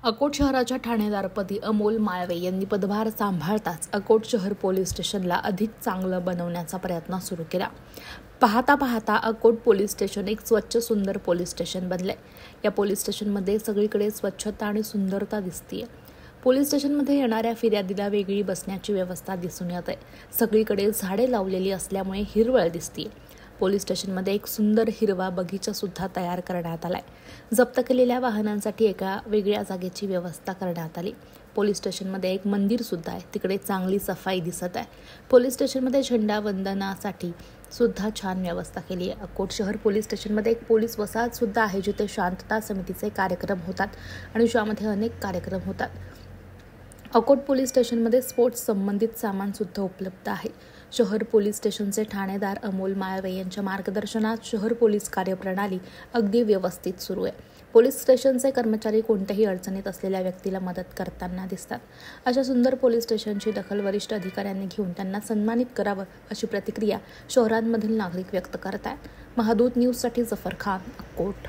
अकोट शहराच्या ठाणेदारपदी अमोल माळवे यांनी पदभार सांभाळताच अकोट शहर पोलीस स्टेशनला अधिक चांगलं बनवण्याचा प्रयत्न सुरू केला. पाहता पाहता अकोट पोलीस स्टेशन एक स्वच्छ सुंदर पोलीस स्टेशन बनले. या पोलीस स्टेशनमध्ये सगळीकडे स्वच्छता आणि सुंदरता दिसतीये. पोलीस स्टेशनमध्ये येणाऱ्या फिर्यादीला वेगळी बसण्याची व्यवस्था दिसून येते. सगळीकडे झाडे लावलेली असल्यामुळे हिरवळ दिसतीये. पोलीस स्टेशनमध्ये एक सुंदर हिरवा बगीचा सुद्धा तयार करण्यात आलाय. जप्त केलेल्या वाहनांसाठी एका वेगळ्या जागेची व्यवस्था करण्यात आली. पोलीस स्टेशनमध्ये एक मंदिर सुद्धा आहे, तिकडे चांगली सफाई दिसत आहे. पोलीस स्टेशनमध्ये झेंडा वंदनासाठी सुद्धा छान व्यवस्था केली आहे. अकोट शहर पोलीस स्टेशनमध्ये एक पोलीस वसाहत सुद्धा आहे, जिथे शांतता समितीचे कार्यक्रम होतात आणि ज्यामध्ये अनेक कार्यक्रम होतात. अकोट पोलीस स्टेशनमध्ये स्पोर्ट्स संबंधित सामान सुद्धा उपलब्ध आहे. शहर पोलीस स्टेशनचे ठाणेदार अमोल माळवे यांच्या मार्गदर्शनात शहर पोलीस कार्यप्रणाली अगदी व्यवस्थित सुरू आहे. पोलीस स्टेशनचे कर्मचारी कोणत्याही अडचणीत असलेल्या व्यक्तीला मदत करताना दिसतात. अशा सुंदर पोलीस स्टेशनची दखल वरिष्ठ अधिकाऱ्यांनी घेऊन त्यांना सन्मानित करावं अशी प्रतिक्रिया शहरांमधील नागरिक व्यक्त करत आहेत. महादूत न्यूजसाठी जफर खान, अकोट.